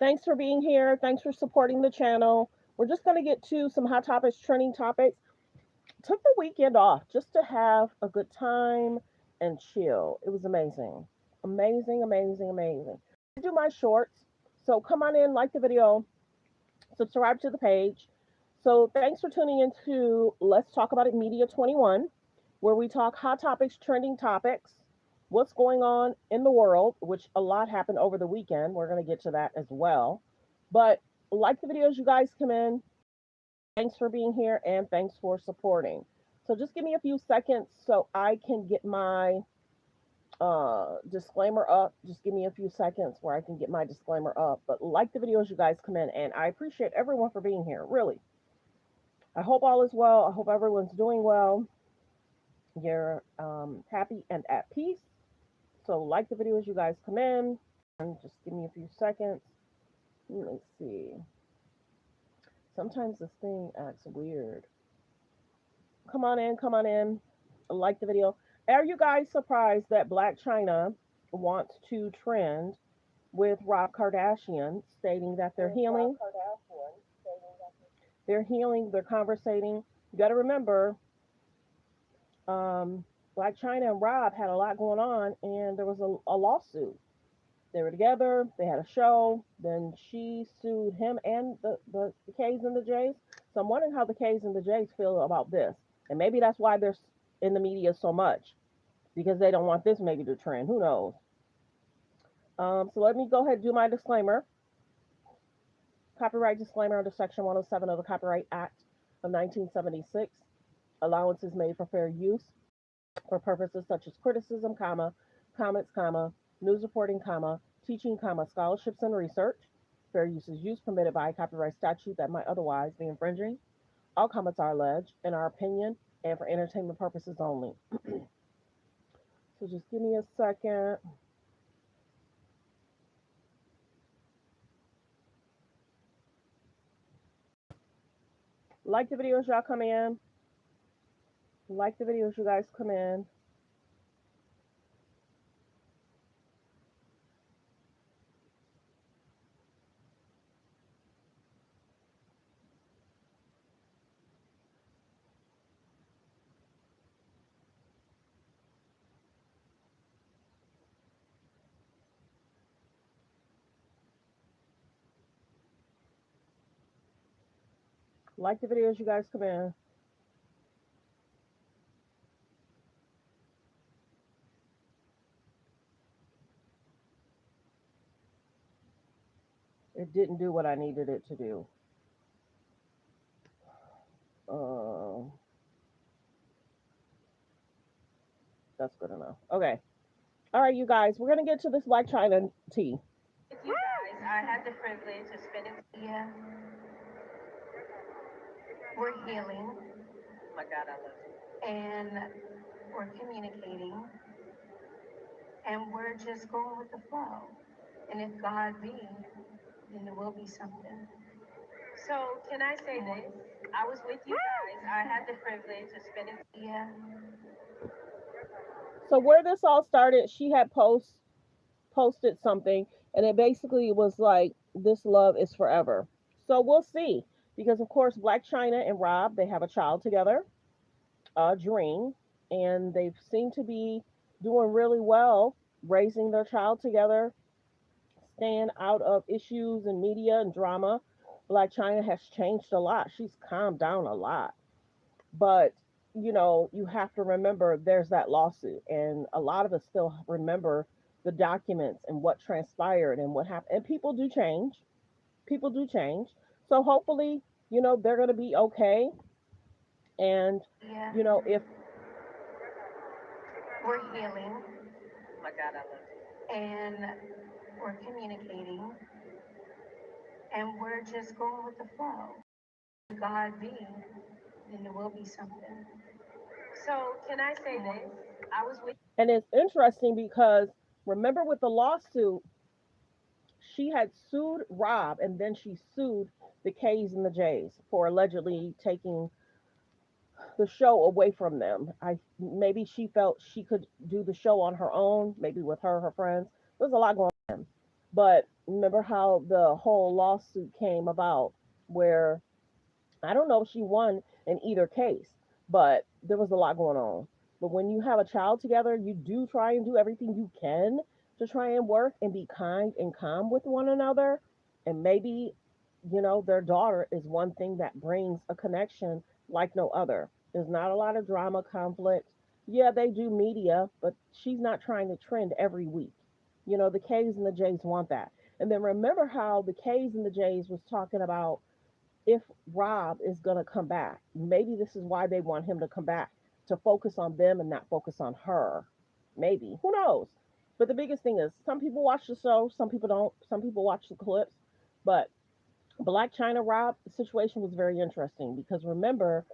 Thanks for being here. Thanks for supporting the channel. We're just going to get to some hot topics, trending topics. Took the weekend off just to have a good time and chill. It was amazing. Amazing, amazing, amazing. I do my shorts. So come on in, like the video, subscribe to the page. So thanks for tuning into Let's Talk About It Media 21, where we talk hot topics, trending topics, what's going on in the world, which a lot happened over the weekend. We're going to get to that as well. But like the videos, you guys come in. Thanks for being here and thanks for supporting. So just give me a few seconds so I can get my disclaimer up. Just give me a few seconds where I can get my disclaimer up. But like the videos, you guys come in, and I appreciate everyone for being here. Really, I hope all is well. I hope everyone's doing well. You're happy and at peace. So like the videos, you guys come in, and just give me a few seconds. Let me see. Sometimes this thing acts weird. Come on in, come on in. Like the video. Are you guys surprised that Blac Chyna wants to trend with Rob Kardashian, stating that they're healing? They're healing, they're conversating. You got to remember, Blac Chyna and Rob had a lot going on, and there was a lawsuit. They were together, they had a show, then she sued him and the K's and the J's. So I'm wondering how the K's and the J's feel about this. And maybe that's why they're in the media so much, because they don't want this maybe to trend. Who knows? So let me go ahead and do my disclaimer. Copyright disclaimer under Section 107 of the Copyright Act of 1976. Allowance is made for fair use for purposes such as criticism, comments, news reporting, teaching, scholarships and research. Fair use is use permitted by a copyright statute that might otherwise be infringing. All comments are alleged in our opinion and for entertainment purposes only. So just give me a second. Like the videos, y'all come in. Like the videos, you guys come in. Like the videos, you guys come in. It didn't do what I needed it to do. That's good enough. Okay. All right, you guys, we're gonna get to this Blac Chyna tea. With you guys, I had the privilege of spending. Yeah, we're healing. Oh my God, I love you. And we're communicating, and we're just going with the flow. And if God be, then there will be something. So can I say this? I was with you guys. I had the privilege of spending. Yeah. So where this all started, she had posted something, and it basically was like, "This love is forever." So we'll see, because of course, Blac Chyna and Rob, they have a child together, Dream, and they seem to be doing really well, raising their child together, staying out of issues and media and drama. Blac Chyna has changed a lot. She's calmed down a lot. But, you have to remember there's that lawsuit. And a lot of us still remember the documents and what transpired and what happened. And people do change. People do change. So hopefully, they're going to be okay. And, Yeah. if We're healing. Oh my God, I love you. And we're communicating, and we're just going with the flow. If God be, then there will be something. So can I say this? I was with. and it's interesting because remember with the lawsuit, she had sued Rob and then she sued the K's and the J's for allegedly taking the show away from them. Maybe she felt she could do the show on her own, maybe with her friends. There's a lot going on. But remember how the whole lawsuit came about where I don't know if she won in either case, but there was a lot going on. But when you have a child together, you do try and do everything you can to try and work and be kind and calm with one another. And maybe, their daughter is one thing that brings a connection like no other. There's not a lot of drama, conflict. Yeah, they do media, but she's not trying to trend every week. The K's and the J's want that. And then remember how the K's and the J's was talking about if Rob is going to come back. Maybe this is why they want him to come back, to focus on them and not focus on her. Maybe. Who knows? But the biggest thing is some people watch the show, some people don't. Some people watch the clips. But Blac Chyna Rob situation was very interesting because remember,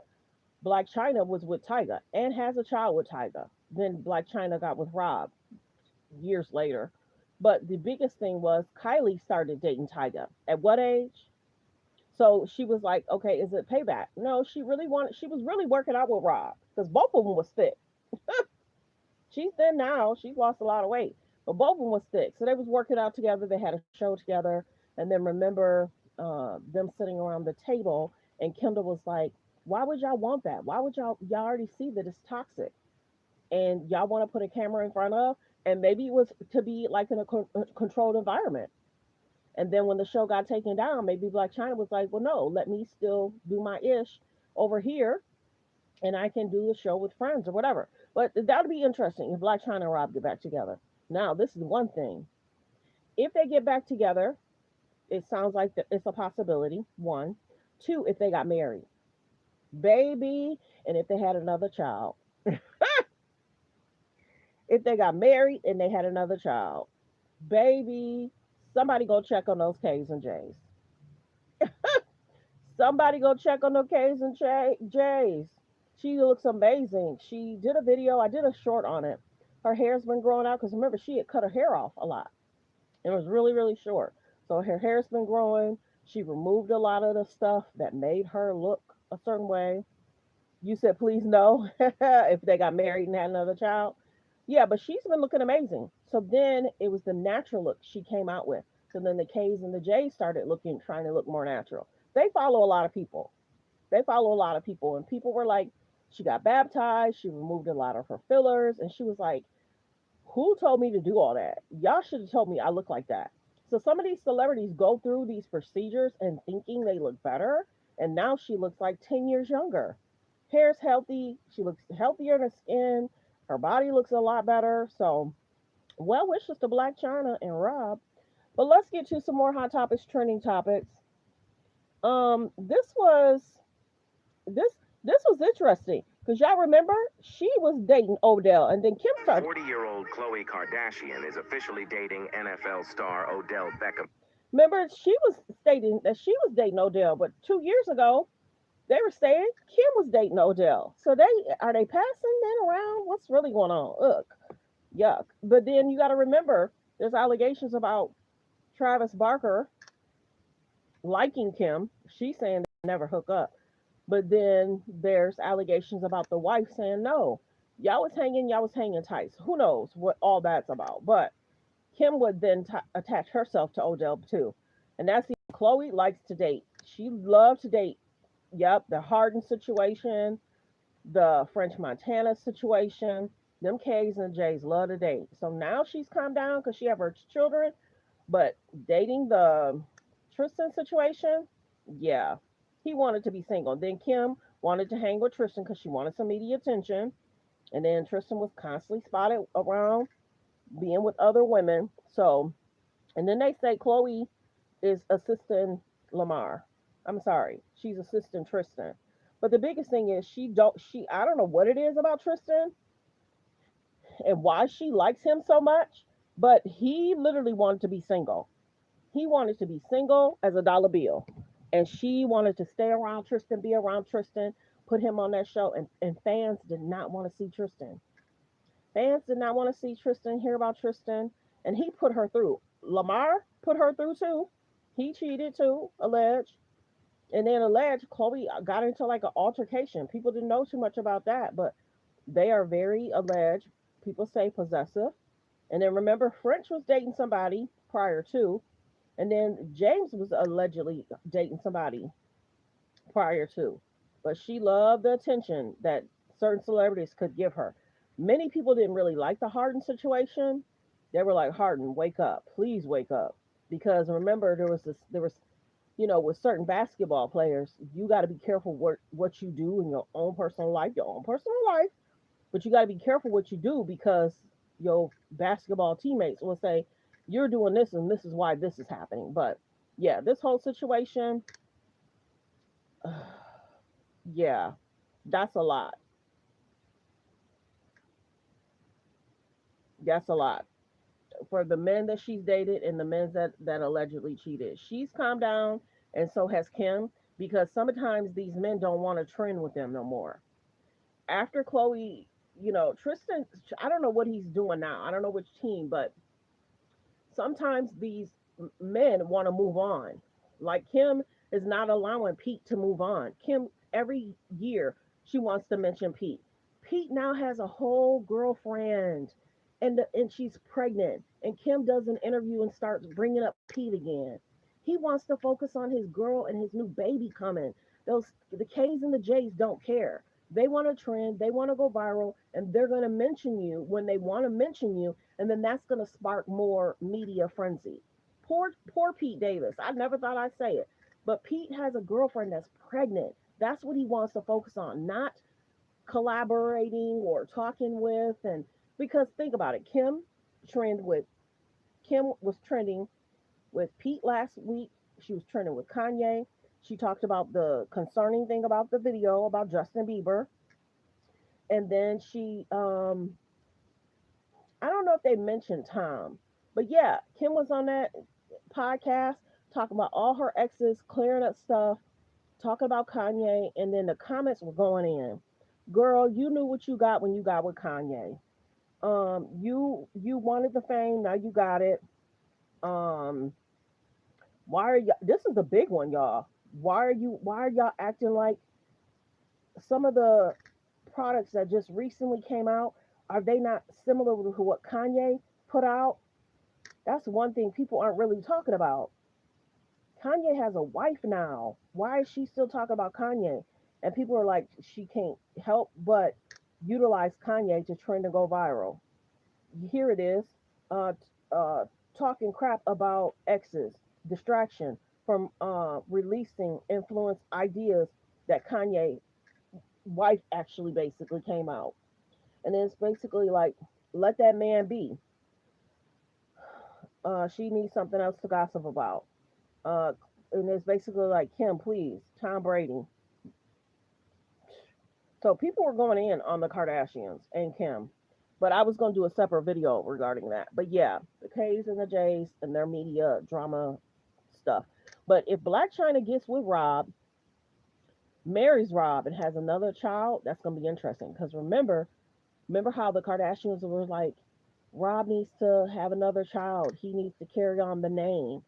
Blac Chyna was with Tyga and has a child with Tyga. Then Blac Chyna got with Rob years later. But the biggest thing was Kylie started dating Tyga. At what age? So she was like, okay, is it payback? No, she was really working out with Rob because both of them was thick. She's thin now. She's lost a lot of weight, but both of them was thick. So they was working out together. They had a show together. And then remember them sitting around the table and Kendall was like, why would y'all want that? Why would y'all already see that it's toxic and y'all want to put a camera in front of? And maybe it was to be like in a controlled environment. And then when the show got taken down, maybe Blac Chyna was like, well, no, let me still do my ish over here and I can do a show with friends or whatever. But that would be interesting if Blac Chyna and Rob get back together. Now, this is one thing. If they get back together, it sounds like it's a possibility. One. Two, if they got married. Baby. And if they had another child. If they got married and they had another child. Baby. Somebody go check on those K's and J's. Somebody go check on the K's and J's. She looks amazing. She did a video. I did a short on it. Her hair's been growing out because remember she had cut her hair off a lot. It was really really short. So her hair's been growing. She removed a lot of the stuff that made her look a certain way. You said please no if they got married and had another child. Yeah, but she's been looking amazing. So then it was the natural look she came out with. So then the K's and the J's started looking, trying to look more natural. They follow a lot of people. They follow a lot of people, and people were like, she got baptized, she removed a lot of her fillers, and she was like, who told me to do all that? Y'all should have told me I look like that. So some of these celebrities go through these procedures and thinking they look better, and now she looks like 10 years younger. Hair's healthy, she looks healthier in her skin, her body looks a lot better. So, well wishes to Blac Chyna and Rob. But let's get to some more hot topics, trending topics. This was this this was interesting because y'all remember she was dating Odell, and then Kim started. 40-year-old Khloe Kardashian is officially dating NFL star Odell Beckham. Remember she was stating that she was dating Odell, but 2 years ago they were saying Kim was dating Odell. So they passing that around? What's really going on? Ugh, yuck. But then you got to remember there's allegations about Travis Barker liking Kim. She's saying they never hook up. But then there's allegations about the wife saying no. Y'all was hanging tight. So who knows what all that's about? But Kim would then attach herself to Odell too, and that's Chloe likes to date. She loves to date. Yep, the Harden situation, the French Montana situation. Them K's and J's love to date. So now she's calmed down because she have her children, but dating the Tristan situation, yeah, he wanted to be single. Then Kim wanted to hang with Tristan because she wanted some media attention. And then Tristan was constantly spotted around being with other women. So, and then they say Chloe is assisting Lamar. I'm sorry, she's assisting Tristan. But the biggest thing is she I don't know what it is about Tristan and why she likes him so much, but he literally wanted to be single. He wanted to be single as a dollar bill. And she wanted to stay around Tristan, be around Tristan, put him on that show. And fans did not want to see Tristan. Fans did not want to see Tristan, hear about Tristan. And he put her through. Lamar put her through too. He cheated too, alleged. And then alleged Chloe got into like an altercation. People didn't know too much about that, but they are very alleged. People say possessive. And then remember, French was dating somebody prior to, and then James was allegedly dating somebody prior to. But she loved the attention that certain celebrities could give her. Many people didn't really like the Harden situation. They were like, Harden, wake up. Please wake up. Because remember, there was, with certain basketball players, you got to be careful what you do in your own personal life, but you got to be careful what you do because your basketball teammates will say, you're doing this and this is why this is happening. But yeah, this whole situation, yeah, that's a lot. That's a lot for the men that she's dated and the men that allegedly cheated. She's calmed down, and so has Kim, because sometimes these men don't want to trend with them no more. After Chloe, Tristan, I don't know what he's doing now. I don't know which team, but sometimes these men want to move on. Like Kim is not allowing Pete to move on. Kim, every year, she wants to mention Pete. Pete now has a whole girlfriend, and she's pregnant. And Kim does an interview and starts bringing up Pete again. He wants to focus on his girl and his new baby coming. The K's and the J's don't care. They want to trend, they want to go viral, and they're going to mention you when they want to mention you, and then that's going to spark more media frenzy. Poor Pete Davis. I never thought I'd say it, but Pete has a girlfriend that's pregnant. That's what he wants to focus on, not collaborating or talking with. And because think about it, trend with Kim was trending with Pete last week. She was trending with Kanye. She talked about the concerning thing about the video about Justin Bieber, and then I don't know if they mentioned Tom, but yeah, Kim was on that podcast talking about all her exes, clearing up stuff, talking about Kanye, and then the comments were going in. Girl, you knew what you got when you got with Kanye. You wanted the fame, now you got it. Um, why are you? This is a big one, y'all. Why are y'all acting like some of the products that just recently came out? Are they not similar to what Kanye put out? That's one thing people aren't really talking about. Kanye has a wife now. Why is she still talking about Kanye? And people are like, she can't help but utilize Kanye to trend and go viral. Here it is, uh, talking crap about exes, distraction from releasing influence ideas that Kanye wife actually basically came out. And it's basically like, let that man be. She needs something else to gossip about. Uh, and it's basically like, Kim, please, Tom Brady. So people were going in on the Kardashians and Kim, but I was going to do a separate video regarding that. But yeah, the K's and the J's and their media drama stuff. But if Blac Chyna gets with Rob, marries Rob, and has another child, that's going to be interesting. Because remember how the Kardashians were like, Rob needs to have another child. He needs to carry on the name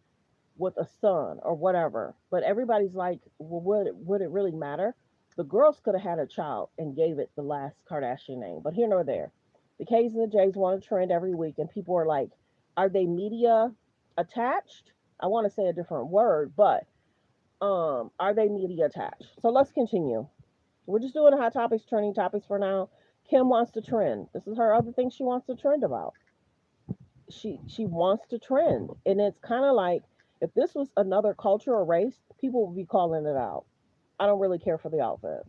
with a son or whatever. But everybody's like, well, would it really matter? The girls could have had a child and gave it the last Kardashian name, but here nor there. The K's and the J's want to trend every week, and people are like, are they media attached? I want to say a different word, but are they media attached? So let's continue. We're just doing hot topics, trending topics for now. Kim wants to trend. This is her other thing she wants to trend about. She wants to trend, and it's kind of like if this was another culture or race, people would be calling it out. I don't really care for the outfit.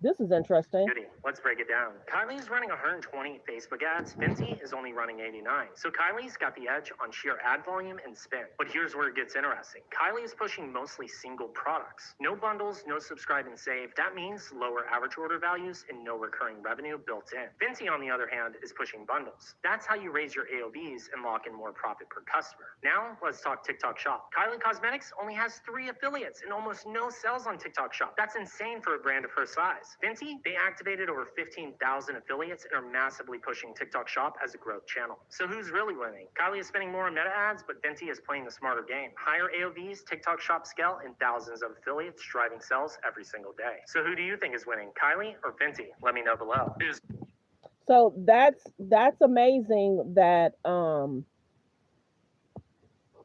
This is interesting. Judy, let's break it down. Kylie's running 120 Facebook ads. Fenty is only running 89. So Kylie's got the edge on sheer ad volume and spend. But here's where it gets interesting. Kylie is pushing mostly single products. No bundles, no subscribe and save. That means lower average order values and no recurring revenue built in. Fenty, on the other hand, is pushing bundles. That's how you raise your AOVs and lock in more profit per customer. Now, let's talk TikTok Shop. Kylie Cosmetics only has 3 affiliates and almost no sales on TikTok Shop. That's insane for a brand of her size. Fenty, they activated over 15,000 affiliates and are massively pushing TikTok Shop as a growth channel. So who's really winning? Kylie is spending more on meta ads, but Fenty is playing the smarter game. Higher AOVs, TikTok Shop scale, and thousands of affiliates driving sales every single day. So who do you think is winning, Kylie or Fenty? Let me know below. So that's amazing that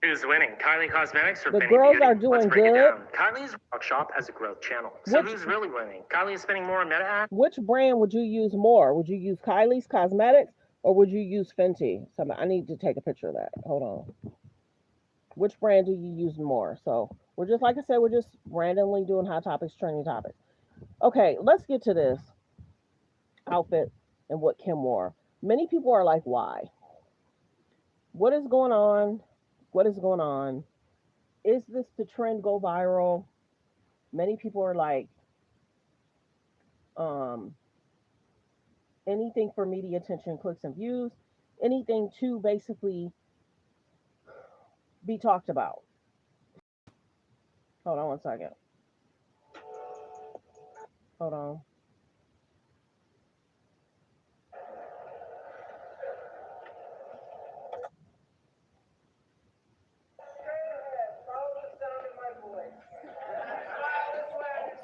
Who's winning, Kylie Cosmetics or The Fenty girls Beauty? are doing Let's break good. it down. Kylie's shop has a growth channel. So Which- who's really winning? Kylie is spending more on Meta ads. Which brand would you use more? Would you use Kylie's Cosmetics or would you use Fenty? I need to take a picture of that. Hold on. Which brand do you use more? So we're just, like I said, we're just randomly doing hot topics, trending topics. Okay, let's get to this outfit and what Kim wore. Many people are like, why? What is going on? What is going on? Is this the trend go viral? Many people are like, um, anything for media attention, clicks, and views, anything to basically be talked about. Hold on one second. Hold on.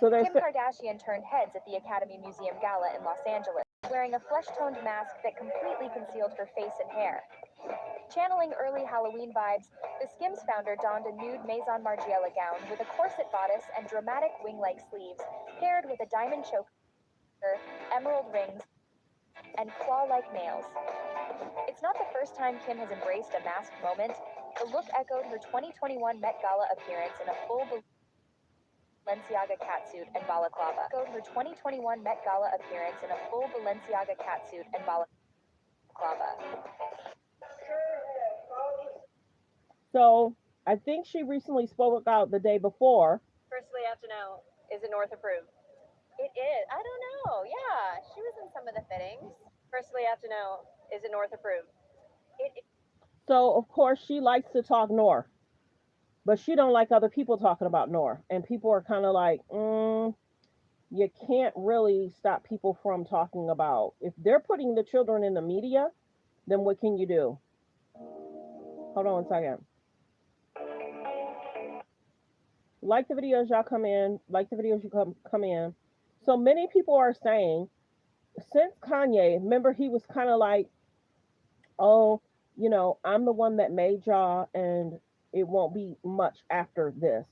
So Kim Kardashian turned heads at the Academy Museum Gala in Los Angeles, wearing a flesh-toned mask that completely concealed her face and hair. Channeling early Halloween vibes, the Skims founder donned a nude Maison Margiela gown with a corset bodice and dramatic wing-like sleeves, paired with a diamond choker, emerald rings, and claw-like nails. It's not the first time Kim has embraced a masked moment. The look echoed her 2021 Met Gala appearance in a full Balenciaga catsuit and balaclava. Her 2021 Met Gala appearance in a full Balenciaga catsuit and balaclava. So I think she recently spoke out the day before. Firstly, I have to know, is it North approved? It is. I don't know. Yeah, she was in some of the fittings. Firstly, I have to know, is it North approved? So of course she likes to talk North, but she don't like other people talking about North. And people are kind of like, you can't really stop people from talking about. If they're putting the children in the media, then what can you do? Hold on one second. Like the videos, y'all come in. Like the videos, you come in. So many people are saying, since Kanye, remember he was kind of like, oh, I'm the one that made y'all, and it won't be much after this.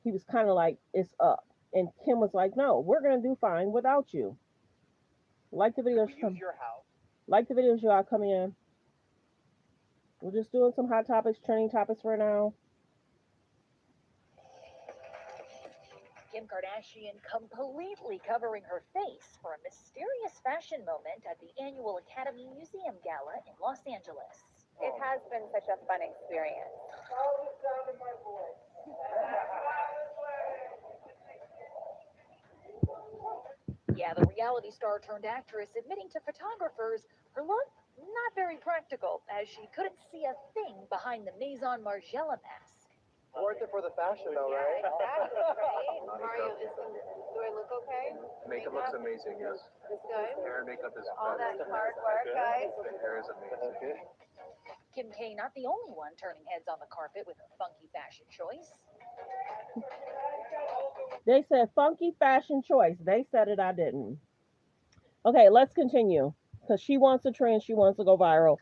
He was kind of like, it's up. And Kim was like, no, we're gonna do fine without you. Like the videos, like the videos, y'all come in. We're just doing some hot topics, trending topics for now. Kim Kardashian completely covering her face for a mysterious fashion moment at the annual Academy Museum Gala in Los Angeles. It has been such a fun experience. Yeah, the reality star turned actress admitting to photographers her look not very practical, as she couldn't see a thing behind the Maison Margiela mask. Worth it for the fashion, though, right? Exactly, right? Mario, do I look okay? Makeup looks amazing, yes. It's good? Hair and makeup is All that hard work, guys. The hair is amazing. Okay. Kim K not the only one turning heads on the carpet with a funky fashion choice. They said funky fashion choice. They said it, I didn't. Okay, let's continue. Because she wants a trend, she wants to go viral.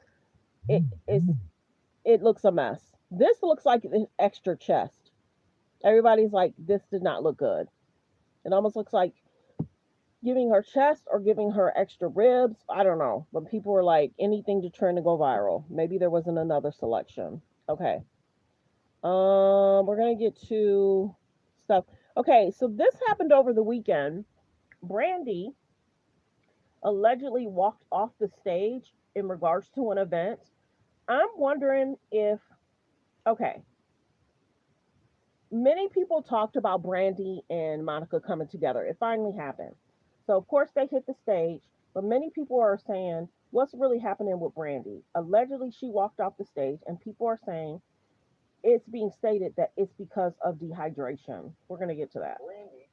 It looks a mess. This looks like an extra chest. Everybody's like, this did not look good. It almost looks like giving her chest or giving her extra ribs. I don't know. But people were like, anything to trend to go viral. Maybe there wasn't another selection. Okay. We're gonna get to stuff. Okay, so this happened over the weekend. Brandy allegedly walked off the stage in regards to an event. I'm wondering if, okay, many people talked about Brandy and Monica coming together. It finally happened. So, of course, they hit the stage, but many people are saying, what's really happening with Brandy? Allegedly, she walked off the stage, and people are saying it's being stated that it's because of dehydration. We're going to get to that. Brandy,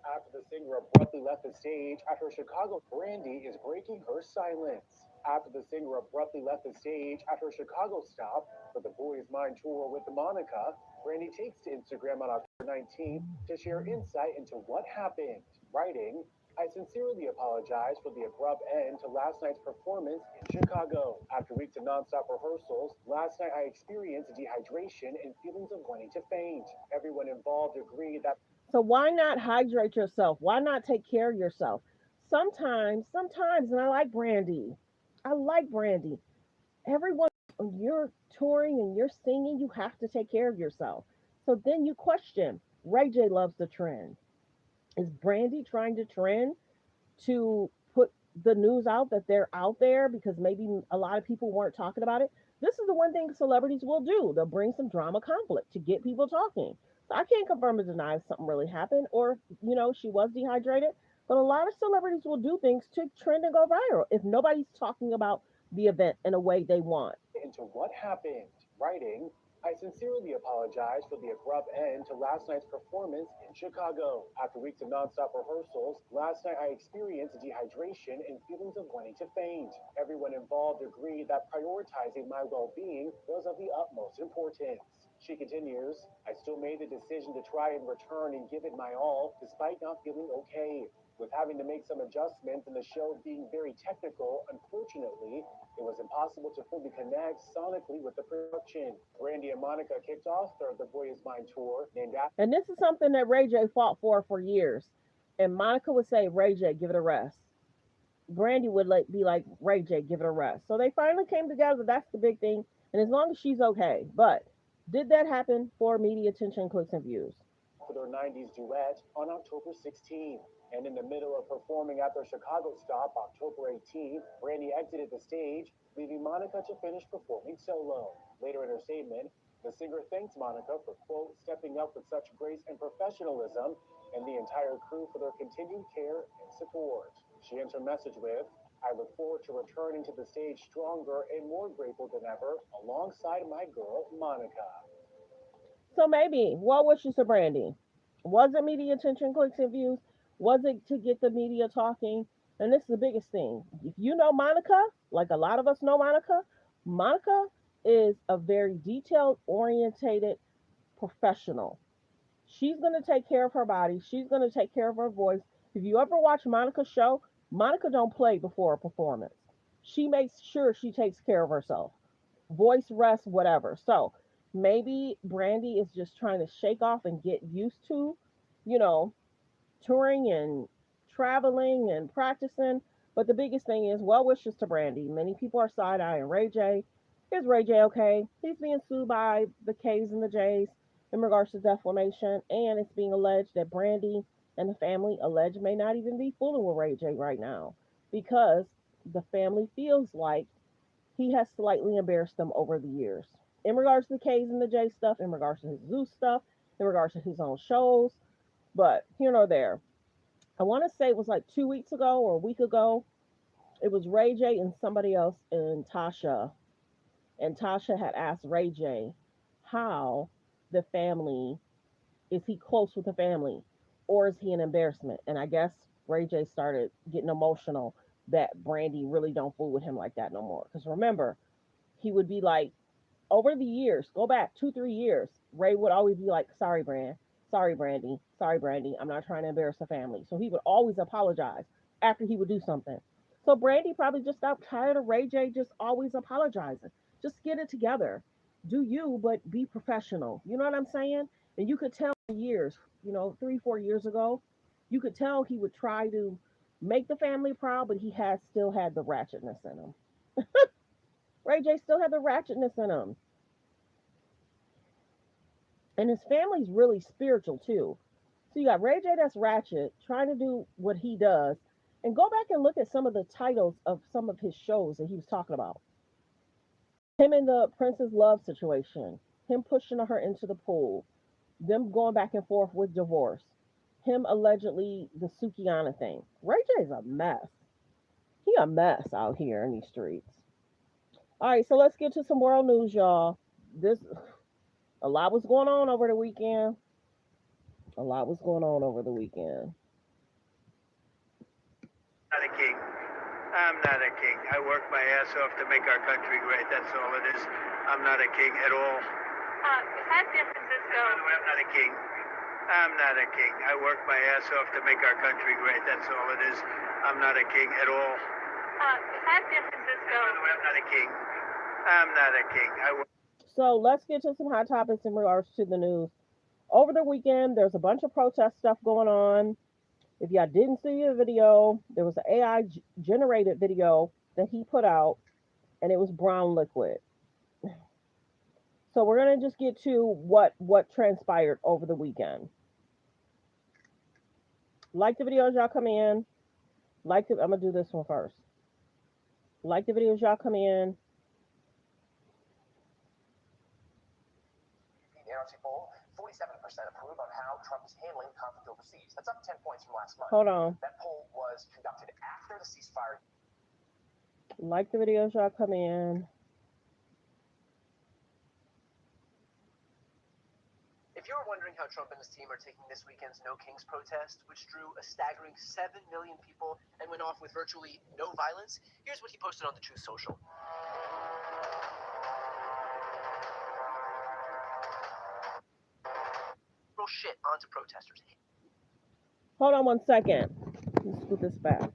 after the singer abruptly left the stage after Chicago, Brandy is breaking her silence. After the singer abruptly left the stage after a Chicago stop for the Boys Mind tour with Monica, Brandy takes to Instagram on October 19th to share insight into what happened, writing, I sincerely apologize for the abrupt end to last night's performance in Chicago. After weeks of nonstop rehearsals, last night I experienced dehydration and feelings of wanting to faint. Everyone involved agreed that. So why not hydrate yourself? Why not take care of yourself? Sometimes, and I like Brandy. I like Brandy. Everyone, when you're touring and you're singing, you have to take care of yourself. So then you question. Ray J loves the trend. Is Brandy trying to trend to put the news out that they're out there because maybe a lot of people weren't talking about it? This is the one thing celebrities will do. They'll bring some drama conflict to get people talking. So I can't confirm or deny if something really happened or, she was dehydrated. But a lot of celebrities will do things to trend and go viral if nobody's talking about the event in a way they want. Into what happened, writing, I sincerely apologize for the abrupt end to last night's performance in Chicago. After weeks of nonstop rehearsals, last night I experienced dehydration and feelings of wanting to faint. Everyone involved agreed that prioritizing my well being was of the utmost importance. She continues, I still made the decision to try and return and give it my all, despite not feeling okay. With having to make some adjustments and the show being very technical, unfortunately, it was impossible to fully connect sonically with the production. Brandy and Monica kicked off their The Boy Is Mine tour, named after. And this is something that Ray J fought for years. And Monica would say, Ray J, give it a rest. Brandy would be like, Ray J, give it a rest. So they finally came together. That's the big thing. And as long as she's okay. But did that happen for media attention, clicks, and views? For their 90s duet on October 16th. And in the middle of performing at their Chicago stop October 18th, Brandy exited the stage, leaving Monica to finish performing solo. Later in her statement, the singer thanks Monica for, quote, stepping up with such grace and professionalism, and the entire crew for their continued care and support. She ends her message with, I look forward to returning to the stage stronger and more grateful than ever, alongside my girl, Monica. So maybe, what wishes to Brandy? Was it media attention, clicks, and views? Was it to get the media talking? And this is the biggest thing. If you know Monica, like a lot of us know Monica, Monica is a very detailed orientated professional. She's going to take care of her body. She's going to take care of her voice. If you ever watch Monica's show, Monica don't play before a performance. She makes sure she takes care of herself. Voice rest, whatever. So maybe Brandy is just trying to shake off and get used to, you know, touring and traveling and practicing. But the biggest thing is well wishes to Brandy. Many people are side eyeing Ray J. Is Ray J okay? He's being sued by the K's and the J's in regards to defamation, and it's being alleged that Brandy and the family alleged may not even be fooling with Ray J right now because the family feels like he has slightly embarrassed them over the years. In regards to the K's and the J stuff, in regards to his Zeus stuff, in regards to his own shows, but here nor there. I want to say it was like 2 weeks ago or a week ago. It was Ray J and somebody else and Tasha. And Tasha had asked Ray J how the family, is he close with the family or is he an embarrassment? And I guess Ray J started getting emotional that Brandy really don't fool with him like that no more. Because remember, he would be like, over the years, go back 2, 3 years, Ray would always be like, sorry, Brandy, I'm not trying to embarrass the family. So he would always apologize after he would do something. So Brandy probably just got tired of Ray J just always apologizing. Just get it together. Do you, but be professional. You know what I'm saying? And you could tell years, 3, 4 years ago, you could tell he would try to make the family proud, but he had still had the ratchetness in him. Ray J still had the ratchetness in him. And his family's really spiritual too. So you got Ray J that's ratchet, trying to do what he does. And go back and look at some of the titles of some of his shows that he was talking about. Him in the Princess Love situation, him pushing her into the pool, them going back and forth with divorce, him allegedly the Sukiana thing. Ray J's a mess. He a mess out here in these streets. All right, so let's get to some world news, y'all. This A lot was going on over the weekend. A lot was going on over the weekend. Not a king. I'm not a king. I work my ass off to make our country great. That's all it is. I'm not a king at all. Besides San Francisco. By the way, I'm not a king. I'm not a king. I work my ass off to make our country great. That's all it is. I'm not a king at all. At San Francisco. By the way, I'm not a king. I'm not a king. So let's get to some hot topics in regards to the news. Over the weekend, there's a bunch of protest stuff going on. If y'all didn't see the video, there was an AI generated video that he put out, and it was brown liquid. So we're gonna just get to what transpired over the weekend. Like the videos y'all come in. I'm gonna do this one first. Like the videos y'all come in. The NRC poll, 47% approve of how Trump is handling the conflict overseas. That's up 10 points from last month. Hold on. That poll was conducted after the ceasefire. Like the videos y'all come in. If you're wondering how Trump and his team are taking this weekend's No Kings protest, which drew a staggering 7 million people and went off with virtually no violence, here's what he posted on the Truth Social. Throw shit onto protesters. Hold on 1 second. Let's put this back.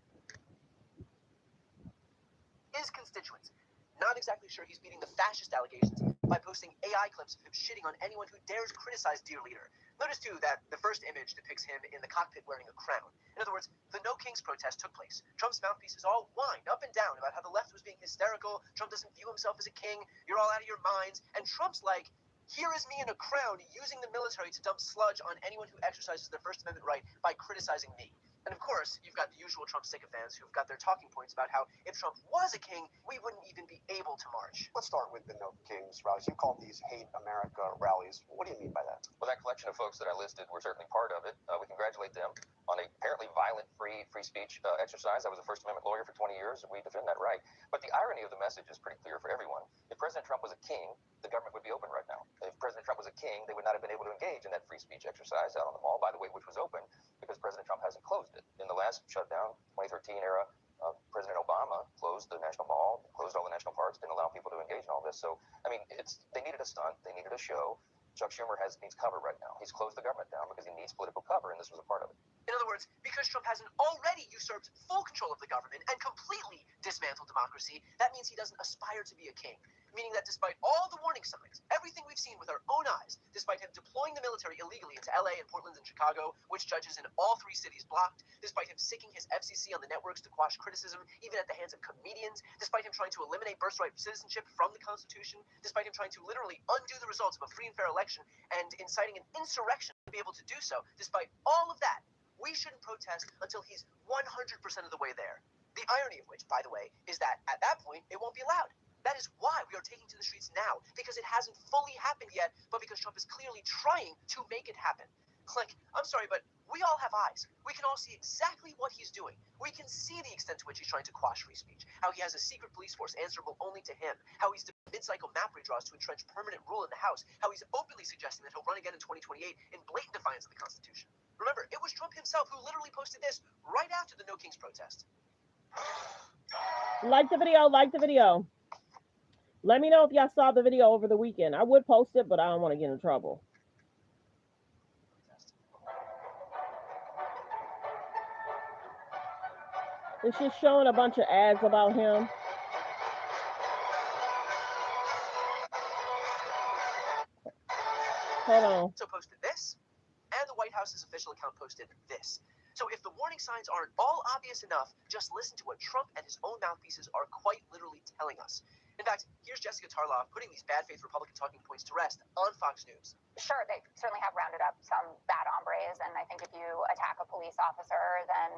His constituents. Not exactly sure he's beating the fascist allegations by posting AI clips of him shitting on anyone who dares criticize dear leader. Notice, too, that the first image depicts him in the cockpit wearing a crown. In other words, the No Kings protest took place. Trump's mouthpieces all whined up and down about how the left was being hysterical, Trump doesn't view himself as a king, you're all out of your minds, and Trump's like, here is me in a crown using the military to dump sludge on anyone who exercises their First Amendment right by criticizing me. And of course, you've got the usual Trump sycophants who've got their talking points about how if Trump was a king, we wouldn't even be able to march. Let's start with the No Kings rallies. You call these Hate America rallies. What do you mean by that? Well, that collection of folks that I listed were certainly part of it. We congratulate them on a apparently violent free speech exercise. I was a First Amendment lawyer for 20 years, and we defend that right. But the irony of the message is pretty clear for everyone. If President Trump was a king, the government would be open right now. If President Trump was a king, they would not have been able to engage in that free speech exercise out on the mall, by the way, which was open because President Trump hasn't closed it. In the last shutdown, 2013 era, President Obama closed the National Mall, closed all the national parks, didn't allow people to engage in all this. So, I mean, they needed a stunt, they needed a show. Chuck Schumer needs cover right now. He's closed the government down because he needs political cover, and this was a part of it. In other words, because Trump hasn't already usurped full control of the government and completely dismantled democracy, that means he doesn't aspire to be a king. Meaning that despite all the warning signs, everything we've seen with our own eyes, despite him deploying the military illegally into LA and Portland and Chicago, which judges in all 3 cities blocked, despite him sicking his FCC on the networks to quash criticism, even at the hands of comedians, despite him trying to eliminate birthright citizenship from the Constitution, despite him trying to literally undo the results of a free and fair election and inciting an insurrection to be able to do so, despite all of that, we shouldn't protest until he's 100% of the way there. The irony of which, by the way, is that at that point, it won't be allowed. That is why we are taking to the streets now, because it hasn't fully happened yet, but because Trump is clearly trying to make it happen. Like, I'm sorry, but we all have eyes. We can all see exactly what he's doing. We can see the extent to which he's trying to quash free speech, how he has a secret police force answerable only to him, how he's doing mid-cycle map redraws to entrench permanent rule in the House, how he's openly suggesting that he'll run again in 2028 in blatant defiance of the Constitution. Remember, it was Trump himself who literally posted this right after the No Kings protest. Like the video, like the video. Let me know if y'all saw the video over the weekend. I would post it, but I don't want to get in trouble. It's just showing a bunch of ads about him. Hold on. So posted this, and the White House's official account posted this. So if the warning signs aren't all obvious enough, just listen to what Trump and his own mouthpieces are quite literally telling us. In fact, here's Jessica Tarloff putting these bad faith Republican talking points to rest on Fox News. Sure, they certainly have rounded up some bad hombres, and I think if you attack a police officer, then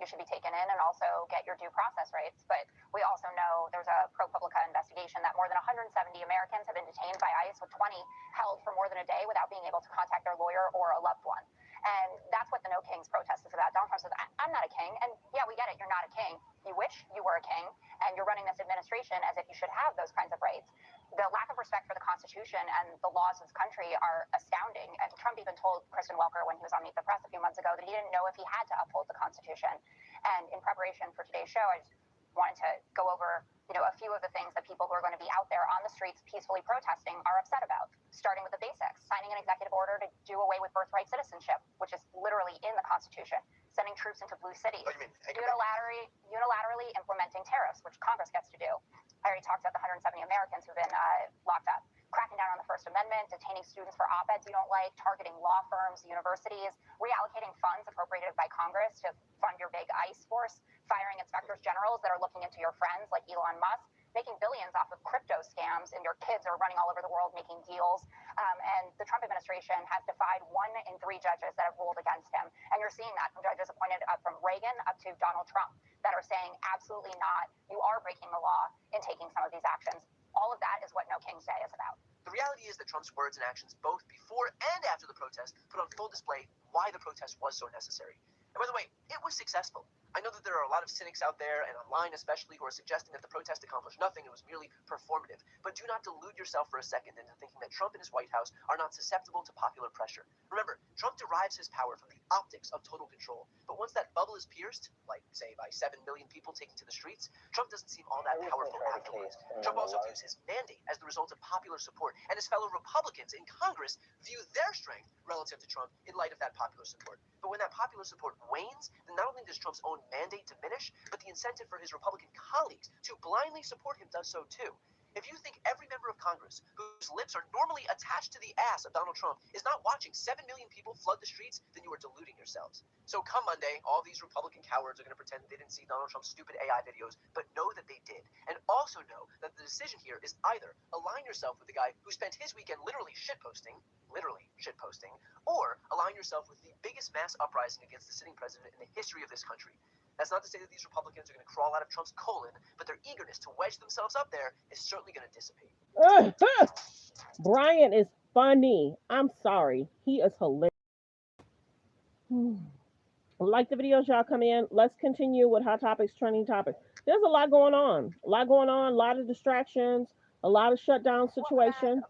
you should be taken in and also get your due process rights. But we also know there's a ProPublica investigation that more than 170 Americans have been detained by ICE, with 20 held for more than a day without being able to contact their lawyer or a loved one. And that's what the No Kings protest is about. Donald Trump says, I'm not a king. And yeah, we get it. You're not a king. You wish you were a king, and you're running this administration as if you should have those kinds of rights. The lack of respect for the Constitution and the laws of this country are astounding. And Trump even told Kristen Welker when he was on Meet the Press a few months ago that he didn't know if he had to uphold the Constitution. And in preparation for today's show, I just wanted to go over, a few of the things that people who are going to be out there on the streets peacefully protesting are upset about, starting with the basics, signing an executive order to do away with birthright citizenship, which is literally in the Constitution, sending troops into blue cities, unilaterally implementing tariffs, which Congress gets to do. I already talked about the 170 Americans who've been locked up. Cracking down on the First Amendment, detaining students for op-eds you don't like, targeting law firms, universities, reallocating funds appropriated by Congress to fund your big ICE force, firing inspectors generals that are looking into your friends like Elon Musk, making billions off of crypto scams, and your kids are running all over the world making deals. And the Trump administration has defied 1 in 3 judges that have ruled against him. And you're seeing that from judges appointed up from Reagan up to Donald Trump that are saying absolutely not, you are breaking the law in taking some of these actions. All of that is what No King's Day is about. The reality is that Trump's words and actions, both before and after the protest, put on full display why the protest was so necessary. And by the way, it was successful. I know that there are a lot of cynics out there, and online especially, who are suggesting that the protest accomplished nothing, it was merely performative. But do not delude yourself for a second into thinking that Trump and his White House are not susceptible to popular pressure. Remember, Trump derives his power from the optics of total control. But once that bubble is pierced, like, say, by 7 million people taking to the streets, Trump doesn't seem all that powerful afterwards. Trump also views his mandate as the result of popular support, and his fellow Republicans in Congress view their strength relative to Trump in light of that popular support. But when that popular support wanes, then not only does Trump's own mandate diminish, but the incentive for his Republican colleagues to blindly support him does so too. If you think every member of Congress whose lips are normally attached to the ass of Donald Trump is not watching 7 million people flood the streets, then you are deluding yourselves. So come Monday, all these Republican cowards are going to pretend they didn't see Donald Trump's stupid AI videos, but know that they did. And also know that the decision here is either align yourself with the guy who spent his weekend literally shitposting, or align yourself with the biggest mass uprising against the sitting president in the history of this country. That's not to say that these Republicans are going to crawl out of Trump's colon, but their eagerness to wedge themselves up there is certainly going to dissipate. Brian is funny. I'm sorry. He is hilarious. Like the videos, y'all come in. Let's continue with hot topics, trending topics. There's a lot going on. A lot of distractions, a lot of shutdown situation.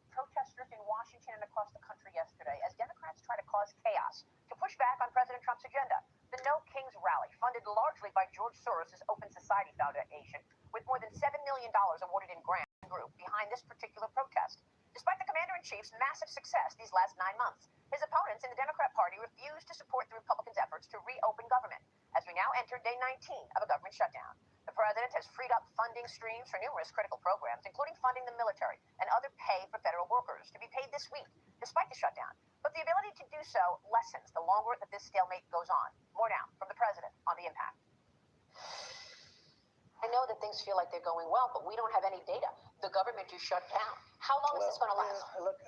Protesters in Washington and across the country yesterday as Democrats try to cause chaos to push back on President Trump's agenda. The No Kings rally, funded largely by George Soros' Open Society Foundation, with more than $7 million awarded in grants group behind this particular protest. Despite the commander-in-chief's massive success these last 9 months, his opponents in the Democrat Party refused to support the Republicans' efforts to reopen government, as we now enter day 19 of a government shutdown. The president has freed up funding streams for numerous critical programs, including funding the military and other pay for federal workers to be paid this week, despite the shutdown. But the ability to do so lessens the longer that this stalemate goes on. More now from the president on the impact. I know that things feel like they're going well, but we don't have any data. The government is shut down. How long is this going to last? Look,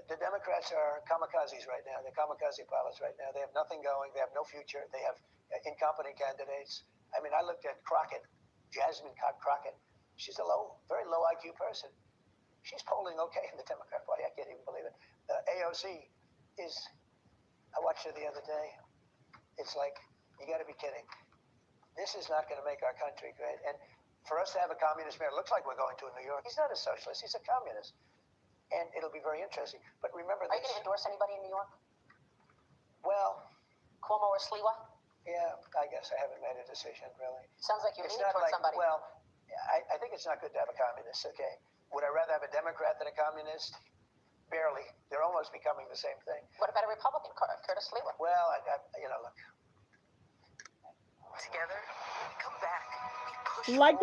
the Democrats are kamikazes right now. They're kamikaze pilots right now. They have nothing going. They have no future. They have incompetent candidates. I mean, I looked at Crockett, Jasmine Crockett. She's a very low IQ person. She's polling okay in the Democrat Party. I can't even believe it. AOC is, I watched her the other day. It's like, you got to be kidding. This is not going to make our country great. And for us to have a communist mayor, it looks like we're going to in New York. He's not a socialist. He's a communist. And it'll be very interesting. But remember this. Are you going to endorse anybody in New York? Well, Cuomo or Sliwa? yeah, I guess I haven't made a decision, really. Sounds like you're It's leaning not towards like, somebody. well, I think it's not good to have a communist, okay? Would I rather have a Democrat than a communist? Barely. They're almost becoming the same thing. What about a Republican, Curtis Sliwa? Well, look. Together, we come back. We push Like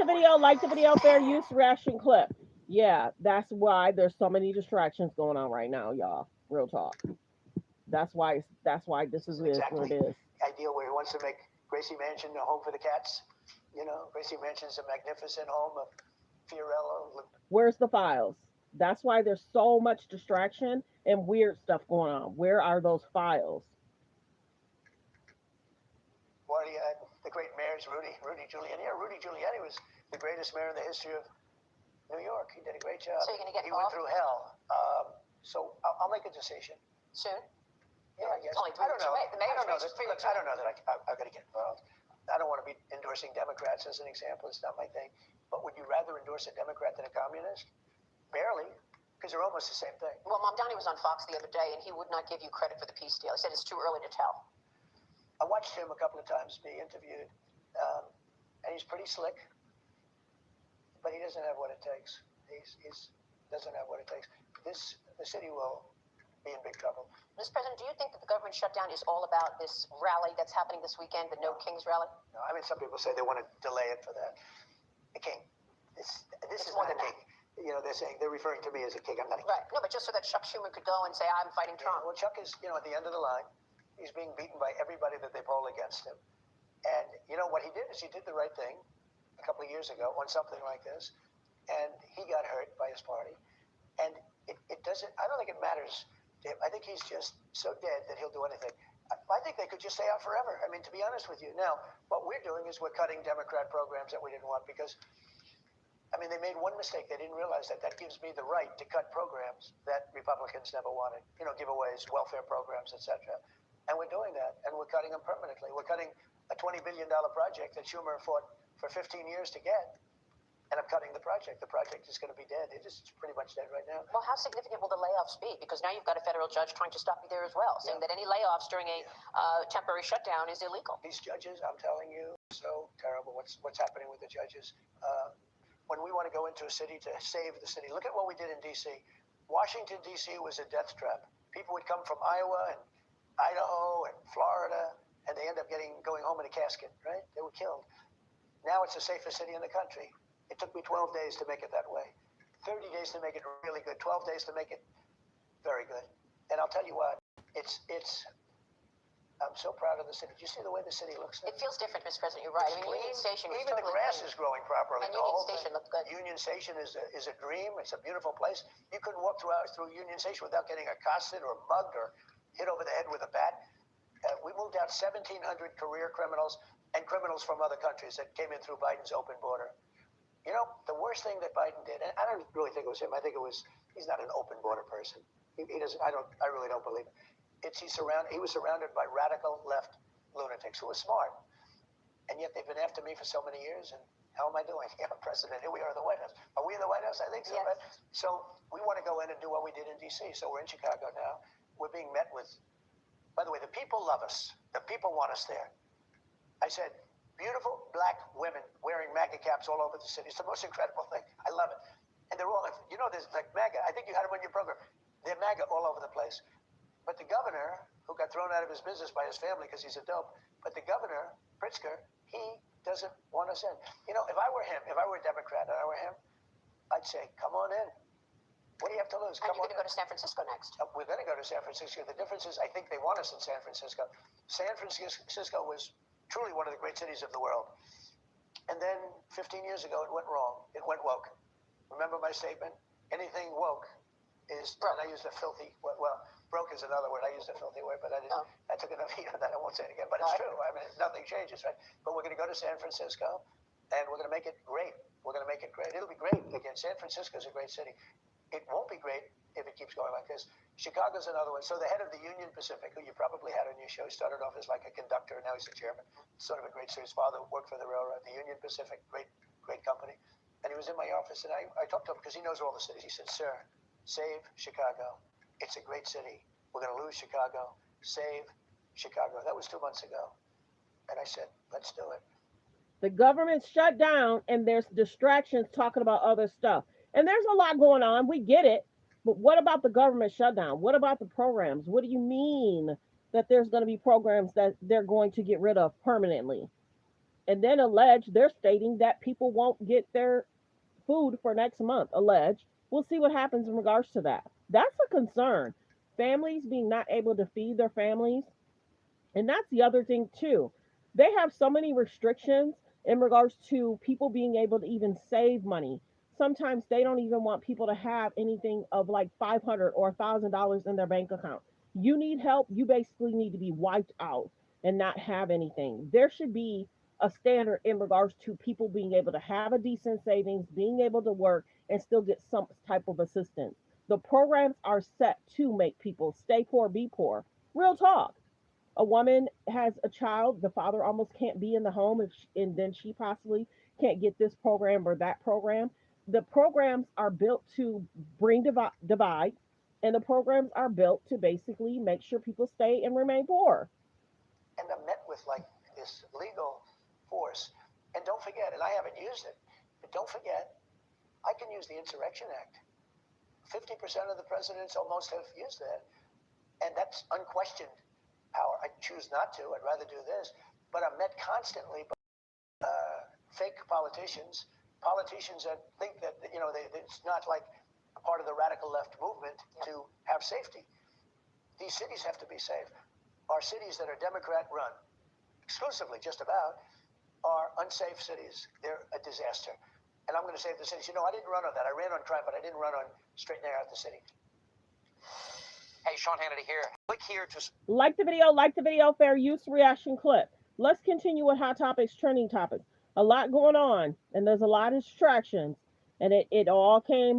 the video, fair use reaction clip. Yeah, that's why there's so many distractions going on right now, y'all. Real talk. That's why this is Exactly. what it is. Ideal where he wants to make Gracie Mansion a home for the cats. You know, Gracie Mansion's a magnificent home of Fiorello. Where's the files? That's why there's so much distraction and weird stuff going on. Where are those files? What do you had? The great mayors, Rudy Giuliani. Yeah, Rudy Giuliani was the greatest mayor in the history of New York. He did a great job. So you're going to get He went involved? through hell. So I'll make a decision. Soon? Yeah, I guess. It's only 3 I don't weeks know. away. The mayor's race is 3 weeks I don't know that I've got to get involved. I don't want to be endorsing Democrats as an example. It's not my thing. But would you rather endorse a Democrat than a communist? Barely, because they're almost the same thing. Well, Mamdani was on Fox the other day, and he would not give you credit for the peace deal. He said it's too early to tell. I watched him a couple of times be interviewed. and he's pretty slick, but he doesn't have what it takes. He's doesn't have what it takes. The city will be in big trouble. Mr. President, do you think that the government shutdown is all about this rally that's happening this weekend, the No Kings rally? No, I mean, some people say they want to delay it for that. A king. This is more not a than king. You know, they're referring to me as a king. I'm not a king. Right. No, but just so that Chuck Schumer could go and say, I'm fighting Trump. Well, Chuck is, at the end of the line. He's being beaten by everybody that they poll against him. And, what he did is he did the right thing a couple of years ago on something like this. And he got hurt by his party. And it doesn't, I don't think it matters to him. I think he's just so dead that he'll do anything. I think they could just stay out forever. I mean, to be honest with you. Now, what we're doing is we're cutting Democrat programs that we didn't want because, they made one mistake. They didn't realize that gives me the right to cut programs that Republicans never wanted. Giveaways, welfare programs, etc. And we're doing that, and we're cutting them permanently. We're cutting a $20 billion project that Schumer fought for 15 years to get, and I'm cutting the project. The project is going to be dead. It's pretty much dead right now. Well, how significant will the layoffs be? Because now you've got a federal judge trying to stop you there as well, saying that any layoffs during a temporary shutdown is illegal. These judges, I'm telling you, so terrible. What's happening with the judges? When we want to go into a city to save the city, look at what we did in D.C. Washington, D.C. was a death trap. People would come from Iowa and Idaho and Florida, and they end up going home in a casket, right? They were killed. Now it's the safest city in the country. It took me 12 days to make it that way. 30 days to make it really good. 12 days to make it very good. And I'll tell you what, I'm so proud of the city. Do you see the way the city looks now? It feels different, Mr. President. You're right. Union Station was even the grass is growing properly. And Union Station looked good. Union Station is a dream. It's a beautiful place. You couldn't walk through Union Station without getting accosted or mugged or hit over the head with a bat. We moved out 1,700 career criminals and criminals from other countries that came in through Biden's open border. The worst thing that Biden did, and I don't really think it was him. I think he's not an open border person. He doesn't. I really don't believe it. He was surrounded by radical left lunatics who were smart, and yet they've been after me for so many years. And how am I doing? President, here we are in the White House. Are we in the White House? I think so. Yes. Right? So we want to go in and do what we did in D.C. So we're in Chicago now. We're being met with. By the way, the people love us. The people want us there. I said, beautiful black women wearing MAGA caps all over the city. It's the most incredible thing. I love it. And they're all, there's like MAGA. I think you had them on your program. They're MAGA all over the place. But the governor, who got thrown out of his business by his family because he's a dope, but the governor, Pritzker, he doesn't want us in. If I were him, if I were a Democrat and I were him, I'd say, come on in. What do you have to lose? And you're going to go to San Francisco next. We're going to go to San Francisco. The difference is I think they want us in San Francisco. San Francisco was truly one of the great cities of the world. And then 15 years ago, it went wrong. It went woke. Remember my statement? Anything woke is, and I used a filthy, broke is another word. I used a filthy word, but I didn't. I took enough heat on that. I won't say it again. But it's true. Nothing changes, right? But we're going to go to San Francisco, and we're going to make it great. We're going to make it great. It'll be great. Again, San Francisco is a great city. It won't be great if it keeps going like this. Chicago's another one. So the head of the Union Pacific, who you probably had on your show, he started off as like a conductor, and now he's the chairman. Sort of a great story. His father worked for the railroad, the Union Pacific, great company. And he was in my office, and I talked to him because he knows all the cities. He said, sir, save Chicago. It's a great city. We're going to lose Chicago. Save Chicago. That was 2 months ago. And I said, let's do it. The government's shut down and there's distractions talking about other stuff. And there's a lot going on. We get it. But what about the government shutdown? What about the programs? What do you mean that there's going to be programs that they're going to get rid of permanently? And then they're stating that people won't get their food for next month, alleged. We'll see what happens in regards to that. That's a concern. Families being not able to feed their families. And that's the other thing too. They have so many restrictions in regards to people being able to even save money. Sometimes they don't even want people to have anything of like $500 or $1,000 in their bank account. You need help, you basically need to be wiped out and not have anything. There should be a standard in regards to people being able to have a decent savings, being able to work and still get some type of assistance. The programs are set to make people stay poor, be poor. Real talk. A woman has a child, the father almost can't be in the home, and then she possibly can't get this program or that program. The programs are built to bring divide, and the programs are built to basically make sure people stay and remain poor. And I'm met with like this legal force And don't forget, and I haven't used it, but don't forget, I can use the Insurrection Act. 50% of the presidents almost have used that. And that's unquestioned power. I choose not to. I'd rather do this. But I'm met constantly by fake politicians that think that, it's not like a part of the radical left movement to have safety. These cities have to be safe. Our cities that are Democrat run, exclusively just about, are unsafe cities. They're a disaster. And I'm going to save the cities. I didn't run on that. I ran on crime, but I didn't run on straightening out the city. Hey, Sean Hannity here. Click here to Like the video, fair use reaction clip. Let's continue with hot topics, trending topics. A lot going on, and there's a lot of distractions, and it all came